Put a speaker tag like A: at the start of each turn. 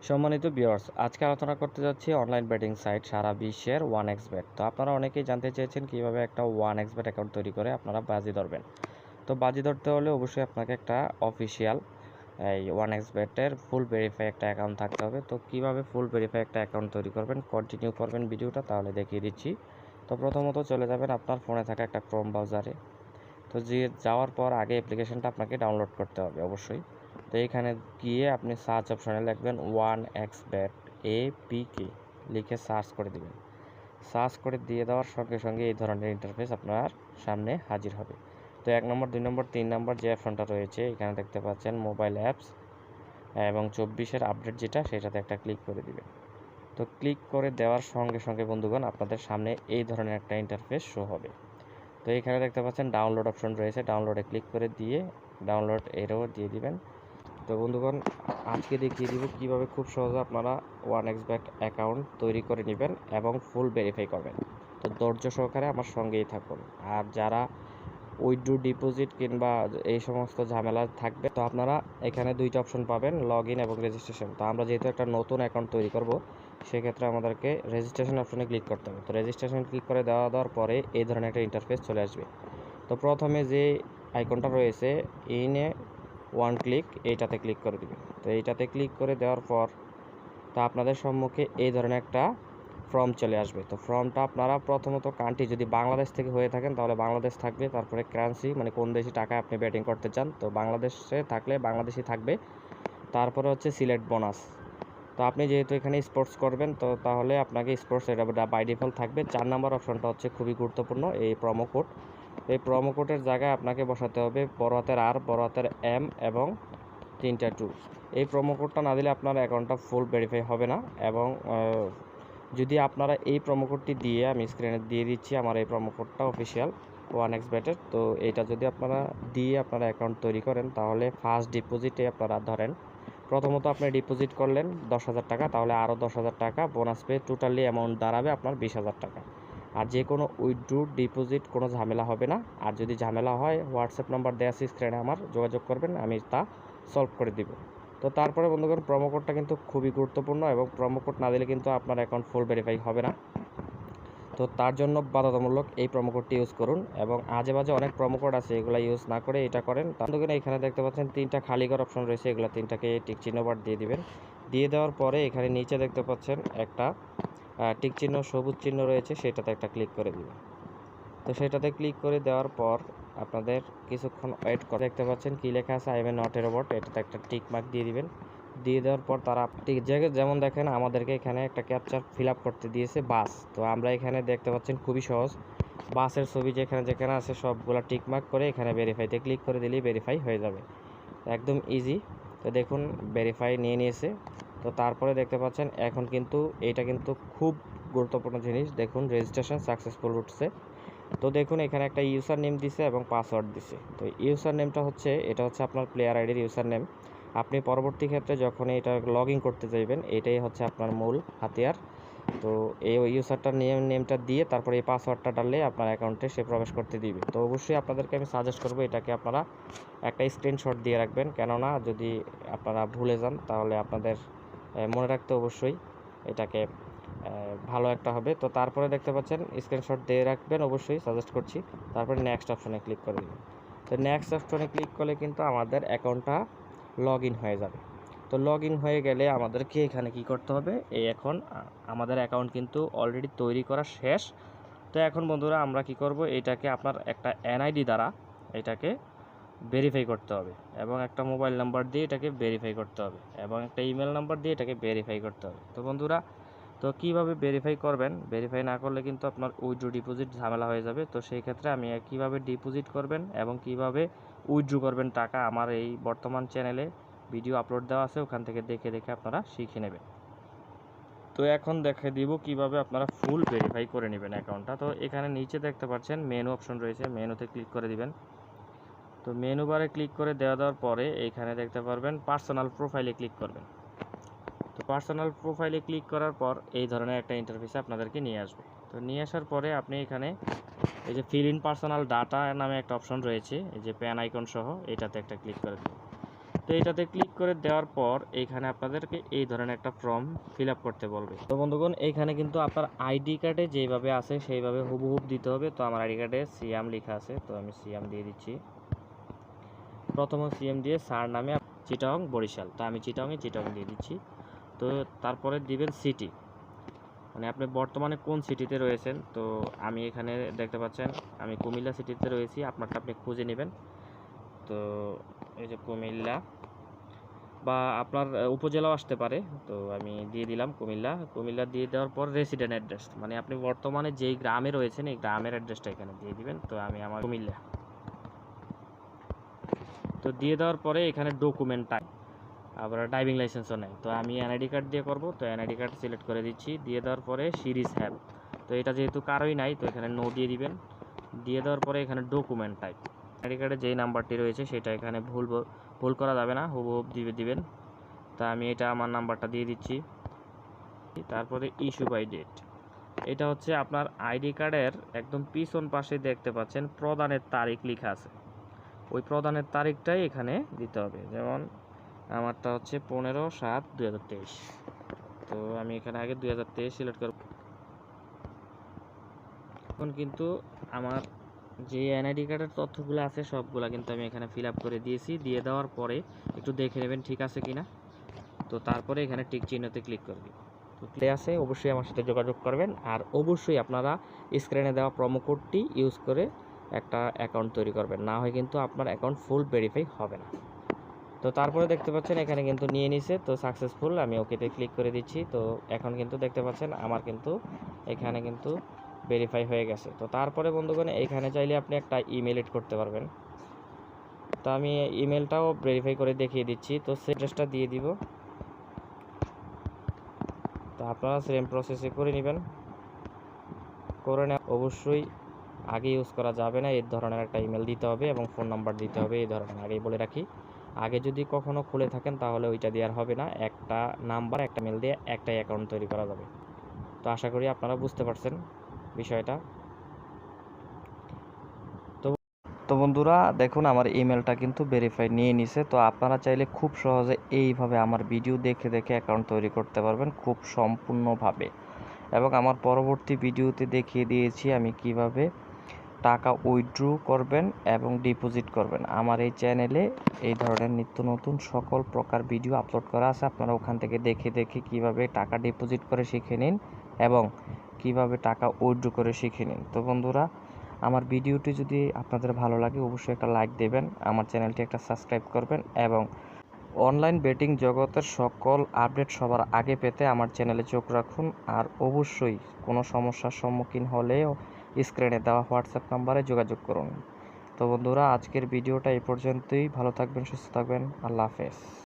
A: সম্মানিত ভিউয়ার্স, আজকে আলোচনা করতে যাচ্ছি অনলাইন বেটিং সাইট সারা বিশ্বের 1xBet। তো আপনারা অনেকেই জানতে চেয়েছেন কিভাবে একটা 1xBet অ্যাকাউন্ট তৈরি করে আপনারা বাজি ধরবেন। তো বাজি ধরতে হলে অবশ্যই আপনাকে একটা অফিসিয়াল এই 1xBet এর ফুল ভেরিফাই একটা অ্যাকাউন্ট থাকতে হবে। তো কিভাবে ফুল ভেরিফাই একটা অ্যাকাউন্ট তৈরি করবেন, কন্টিনিউ করবেন ভিডিওটা, তাহলে দেখিয়ে দিচ্ছি। তো প্রথমত চলে যাবেন আপনার ফোনে থাকা একটা ক্রোম ব্রাউজারে। তো যাওয়ার পর আগে অ্যাপ্লিকেশনটা আপনাকে ডাউনলোড করতে হবে অবশ্যই। তো এখানে গিয়ে আপনি সার্চ অপশনে লিখবেন 1xBet APK লিখে সার্চ করে দিবেন। সার্চ করে দিয়ে দেওয়ার সঙ্গে সঙ্গে এই ধরনের ইন্টারফেস আপনার সামনে হাজির হবে। তো 1 নম্বর 2 নম্বর 3 নম্বর যে অপশনটা রয়েছে এখানে দেখতে পাচ্ছেন মোবাইল অ্যাপস এবং 24-এর আপডেট যেটা সেটাতে একটা ক্লিক করে দিবেন। তো ক্লিক করে দেওয়ার সঙ্গে সঙ্গে বন্ধুগণ আপনাদের সামনে এই ধরনের একটা ইন্টারফেস শো হবে। তো এখানে দেখতে পাচ্ছেন ডাউনলোড অপশন রয়েছে, ডাউনলোডে ক্লিক করে দিয়ে ডাউনলোড এরও দিয়ে দিবেন। তো বন্ধুগণ, আজকে দেখিয়ে দিব কিভাবে খুব সহজে আপনারা 1xBet অ্যাকাউন্ট তৈরি করে নেবেন এবং ফুল ভেরিফাই করবেন। তো ধৈর্য সহকারে আমার সঙ্গেই থাকুন। আর যারা উইথড্র ডিপোজিট কিংবা এই সমস্ত ঝামেলা থাকবে, তো আপনারা এখানে দুইটা অপশন পাবেন, লগ ইন এবং রেজিস্ট্রেশন। তো আমরা যেহেতু একটা নতুন অ্যাকাউন্ট তৈরি করব, সেক্ষেত্রে আমাদেরকে রেজিস্ট্রেশন অপশনে ক্লিক করতে হবে। তো রেজিস্ট্রেশন ক্লিক করে দেওয়ার পরে এই ধরনের একটা ইন্টারফেস চলে আসবে। তো প্রথমে যে আইকনটা রয়েছে ইন এ ওয়ান ক্লিক, এইটাতে ক্লিক করে দিবেন। তো এইটাতে ক্লিক করে দেওয়ার পর তা আপনাদের সম্মুখে এই ধরনের একটা ফর্ম চলে আসবে। তো ফর্মটা আপনারা প্রথমত কান্ট্রি যদি বাংলাদেশ থেকে হয়ে থাকেন তাহলে বাংলাদেশ থাকবে, তারপরে কারেন্সি মানে কোন দেশি টাকায় আপনি ব্যাটিং করতে চান, তো বাংলাদেশে থাকলে বাংলাদেশি থাকবে, তারপরে হচ্ছে সিলেক্ট বোনাস। তো আপনি যেহেতু এখানে স্পোর্টস করবেন, তো তাহলে আপনাকে স্পোর্টস এটা বাই ডিফল্ট থাকবে। 4 নম্বর অপশনটা হচ্ছে খুবই গুরুত্বপূর্ণ, এই প্রোমো কোড। এই প্রোমো কোডের জায়গায় আপনাকে বসাতে হবে বড় হাতের আর, বড় হাতের এম এবং 3টা 2। এই প্রোমো কোডটা না দিলে আপনার অ্যাকাউন্টটা ফুল ভেরিফাই হবে না। এবং যদি আপনারা এই প্রোমো কোডটি দিয়ে, আমি স্ক্রিনে দিয়ে দিচ্ছি আমার এই প্রোমো কোডটা অফিসিয়াল 1xBet-এর, তো এটা যদি আপনারা দিয়ে আপনারা অ্যাকাউন্ট তৈরি করেন তাহলে ফার্স্ট ডিপোজিটে আপনারা ধরেন প্রথমত আপনি ডিপোজিট করলেন 10,000 টাকা, তাহলে আরও 10,000 টাকা বোনাস পেয়ে টোটালি অ্যামাউন্ট দাঁড়াবে আপনার 20,000 টাকা। আর যে কোনো উইথড্র ডিপোজিট কোনো ঝামেলা হবে না। আর যদি ঝামেলা হয় হোয়াটসঅ্যাপ নাম্বার দেওয়া আছে স্ক্রিনে, আমার যোগাযোগ করবেন, আমি তা সলভ করে দিব। তো তারপরে বন্ধুগণ, প্রোমো কোডটা কিন্তু খুবই গুরুত্বপূর্ণ এবং প্রোমো কোড না দিলে কিন্তু আপনার অ্যাকাউন্ট ফুল ভেরিফাই হবে না। তো তার জন্য বাধ্যতামূলক এই প্রোমো কোডটি ইউজ করুন এবং আজে বাজে অনেক প্রোমো কোড আছে, এগুলো ইউজ না করে এটা করেন। তার জন্য এখানে দেখতে পাচ্ছেন 3টা খালি ঘর অপশন রয়েছে, এগুলো 3টাকে টিক চিহ্ন বার দিয়ে দিবেন। দিয়ে দেওয়ার পরে এখানে নিচে দেখতে পাচ্ছেন একটা টিক চিহ্ন সবুজ চিহ্ন রয়েছে, সেটাতে একটা ক্লিক করে দিবেন। তো সেটাতে ক্লিক করে দেওয়ার পর আপনাদের কিছুক্ষণ ওয়েট করে দেখতে পাচ্ছেন কি লেখা আছে, I M A not a robot, এটাতে একটা টিক মার্ক দিয়ে দিবেন। দিয়ে দেওয়ার পর তারা ঠিক জায়গায় যেমন দেখেন আমাদেরকে এখানে একটা ক্যাপচার ফিল আপ করতে দিয়েছে বাস। তো আমরা এখানে দেখতে পাচ্ছেন খুবই সহজ, বাসের ছবি যেখানে যেখানে আছে সবগুলো টিক মার্ক করে এখানে ভেরিফাইতে ক্লিক করে দিলেই ভেরিফাই হয়ে যাবে, একদম ইজি। তো দেখুন ভেরিফাই নিয়ে নিয়েছে। তো তারপরে দেখতে পাচ্ছেন এখন কিন্তু এটা কিন্তু খুব গুরুত্বপূর্ণ জিনিস, দেখুন রেজিস্ট্রেশন সাকসেসফুল উঠছে। তো দেখুন এখানে একটা ইউজার নেম দিছে এবং পাসওয়ার্ড দিছে। তো ইউজার নেমটা হচ্ছে, এটা হচ্ছে আপনার প্লেয়ার আইডির ইউজার নেম। আপনি পরবর্তী ক্ষেত্রে যখন এটা লগ ইন করতে যাইবেন এটাই হচ্ছে আপনার মূল হাতিয়ার। তো এই ইউজারটার নেমটা দিয়ে তারপরে এই পাসওয়ার্ডটা ডাললে আপনার অ্যাকাউন্টে সে প্রবেশ করতে দিবে। তো অবশ্যই আপনাদেরকে আমি সাজেস্ট করবো এটাকে আপনারা একটা স্ক্রিনশট দিয়ে রাখবেন, কেননা যদি আপনারা ভুলে যান তাহলে আপনাদের মনে রাখতে অবশ্যই এটাকে ভালো একটা হবে। তো তারপরে দেখতে পাচ্ছেন স্ক্রিনশট দিয়ে রাখবেন, অবশ্যই সাজেস্ট করছি। তারপরে নেক্সট অপশনে ক্লিক করে দিবেন। তো নেক্সট অপশনে ক্লিক করলে কিন্তু আমাদের অ্যাকাউন্টটা লগ ইন হয়ে যাবে। তো লগ ইন হয়ে গেলে আমাদেরকে এখানে কি করতে হবে, এই এখন আমাদের অ্যাকাউন্ট কিন্তু অলরেডি তৈরি করা শেষ। তো এখন বন্ধুরা আমরা কি করব, এটাকে আপনার একটা এনআইডি দ্বারা এটাকে ভেরিফাই করতে হবে এবং একটা মোবাইল নাম্বার দিয়ে এটাকে ভেরিফাই করতে হবে এবং একটা ইমেল নাম্বার দিয়ে এটাকে ভেরিফাই করতে হবে। তো বন্ধুরা, তো কীভাবে ভেরিফাই করবেন, ভেরিফাই না করলে কিন্তু আপনার উইথড্র ডিপোজিট ঝামেলা হয়ে যাবে। তো সেই ক্ষেত্রে আমি কীভাবে ডিপোজিট করবেন এবং কিভাবে উইথড্র করবেন টাকা, আমার এই বর্তমান চ্যানেলে ভিডিও আপলোড দেওয়া আছে, ওখান থেকে দেখে দেখে আপনারা শিখে নেবেন। তো এখন দেখে দিব কিভাবে আপনারা ফুল ভেরিফাই করে নেবেন অ্যাকাউন্টটা। তো এখানে নিচে দেখতে পাচ্ছেন মেনু অপশন রয়েছে, মেনুতে ক্লিক করে দিবেন। তো মেনু বারে ক্লিক করে দেওয়ার পরে এইখানে দেখতে পারবেন পার্সোনাল প্রোফাইলে ক্লিক করবেন। তো পার্সোনাল প্রোফাইলে ক্লিক করার পর এই ধরনের একটা ইন্টারফেসে আপনাদেরকে নিয়ে আসবে। তো নিয়ে আসার পরে আপনি এখানে এই যে ফিল ইন পার্সোনাল ডাটা নামে একটা অপশন রয়েছে, এই যে প্যান আইকন সহ, এটাতে একটা ক্লিক করে দেবেন। তো এটাতে ক্লিক করে দেওয়ার পর এইখানে আপনাদেরকে এই ধরনের একটা ফর্ম ফিল আপ করতে বলবে। তো বন্ধুগণ এইখানে কিন্তু আপনার আইডি কার্ডে যেভাবে আছে সেইভাবে হুবহুব দিতে হবে। তো আমার আইডি কার্ডে সিয়াম লেখা আছে, তো আমি সিয়াম দিয়ে দিচ্ছি। প্রথমে সিএম দিয়ে স্যার নামে চিটাগং বরিশাল, তো আমি চিটাগং দিয়ে দিচ্ছি। তো তারপরে দিবেন সিটি, মানে আপনি বর্তমানে কোন সিটিতে রয়েছেন। তো আমি এখানে দেখতে পাচ্ছেন আমি কুমিল্লা সিটিতে রয়েছি, আপনারটা আপনি খুঁজে নেবেন। তো এই যে কুমিল্লা, বা আপনার উপজেলাও আসতে পারে। তো আমি দিয়ে দিলাম কুমিল্লা দিয়ে দেওয়ার পর রেসিডেন্ট অ্যাড্রেস, মানে আপনি বর্তমানে যেই গ্রামে রয়েছেন এই গ্রামের অ্যাড্রেসটা এখানে দিয়ে দিবেন। তো আমি আমার কুমিল্লা, তো দিয়ে দেওয়ার পরে এখানে ডকুমেন্ট আবার ড্রাইভিং লাইসেন্সও নেই। তো আমি এনআইডি কার্ড দিয়ে করব, তো এনআইডি কার্ড সিলেক্ট করে দিচ্ছি। দিয়ে দেওয়ার পরে সিরিজ হ্যাভ, তো এটা যেহেতু কারোই নাই তো এখানে নো দিয়ে দিবেন। দিয়ে দেওয়ার পরে এখানে ডকুমেন্ট টাইপ, এনআইডি কার্ডে যেই নাম্বারটি রয়েছে সেটা এখানে ভুল করা যাবে না, হুবহুব দিবেন। তো আমি এটা আমার নাম্বারটা দিয়ে দিচ্ছি। তারপরে ইস্যু বাই ডেট, এটা হচ্ছে আপনার আইডি কার্ডের একদম পিছন পাশে দেখতে পাচ্ছেন প্রদানের তারিখ লেখা আছে, ওই প্রদানের তারিখটাই এখানে দিতে হবে। যেমন আমারটা হচ্ছে 15/7/2023, তো আমি এখানে আগে 2023 সিলেক্ট করব। এখন কিন্তু আমার যে এনআইডি কার্ডের তথ্যগুলো আছে সবগুলো কিন্তু আমি এখানে ফিল আপ করে দিয়েছি। দিয়ে দেওয়ার পরে একটু দেখে নেবেন ঠিক আছে কিনা। তো তারপরে এখানে টিক চিহ্নতে ক্লিক করবেন। তো ক্লিক আছে, অবশ্যই আমার সাথে যোগাযোগ করবেন। আর অবশ্যই আপনারা স্ক্রিনে দেওয়া প্রোমো কোডটি ইউজ করে একটা অ্যাকাউন্ট তৈরি করবেন, না হয় কিন্তু আপনার অ্যাকাউন্ট ফুল ভেরিফাই হবে না। তো তারপরে দেখতে পাচ্ছেন এখানে কিন্তু নিয়ে নিছে, তো সাকসেসফুল, আমি ওকেতে ক্লিক করে দিচ্ছি। তো এখন কিন্তু দেখতে পাচ্ছেন আমার কিন্তু এখানে কিন্তু ভেরিফাই হয়ে গেছে। তো তারপরে বন্ধুগণ এখানে চাইলে আপনি একটা ইমেল এড করতে পারবেন। তো আমি ইমেলটাও ভেরিফাই করে দেখিয়ে দিচ্ছি। তো সেই অ্যাড্রেসটা দিয়ে দিব, তো আপনারা সেম প্রসেসে করে নেবেন। করে নেওয়া অবশ্যই আগে ইউজ করা যাবে না, এই ধরনের একটা ইমেল দিতে হবে এবং ফোন নাম্বার দিতে হবে এই ধরনের, আগেই বলে রাখি। আগে যদি কখনো খুলে থাকেন তাহলে ওইটা দেওয়ার হবে না, একটা নাম্বার একটা মেল দিয়ে একটাই অ্যাকাউন্ট তৈরি করা যাবে। তো আশা করি আপনারা বুঝতে পারছেন বিষয়টা। তো তো বন্ধুরা দেখুন আমার ইমেলটা কিন্তু ভেরিফাই নিয়ে নিছে। তো আপনারা চাইলে খুব সহজে এইভাবে আমার ভিডিও দেখে দেখে অ্যাকাউন্ট তৈরি করতে পারবেন খুব সম্পূর্ণভাবে, এবং আমার পরবর্তী ভিডিওতে দেখিয়ে দিয়েছি আমি কিভাবে টাকা উইথড্র করবেন এবং ডিপোজিট করবেন। আমার এই চ্যানেলে এই ধরনের নিত্য নতুন সকল প্রকার ভিডিও আপলোড করা আছে, আপনারা ওখান থেকে দেখে দেখে কিভাবে টাকা ডিপোজিট করে শিখে নিন এবং কিভাবে টাকা উইথড্র করে শিখে নিন। তো বন্ধুরা আমার ভিডিওটি যদি আপনাদের ভালো লাগে অবশ্যই একটা লাইক দেবেন, আমার চ্যানেলটি একটা সাবস্ক্রাইব করবেন এবং অনলাইন বেটিং জগতের সকল আপডেট সবার আগে পেতে আমার চ্যানেলে চোখ রাখুন। আর অবশ্যই কোনো সমস্যার সম্মুখীন হলেও স্ক্রিনে দেওয়া হোয়াটসঅ্যাপ নাম্বারে যোগাযোগ করুন। তো বন্ধুরা আজকের ভিডিওটা এই পর্যন্তই, ভালো থাকবেন, সুস্থ থাকবেন, আল্লাহ হাফেজ।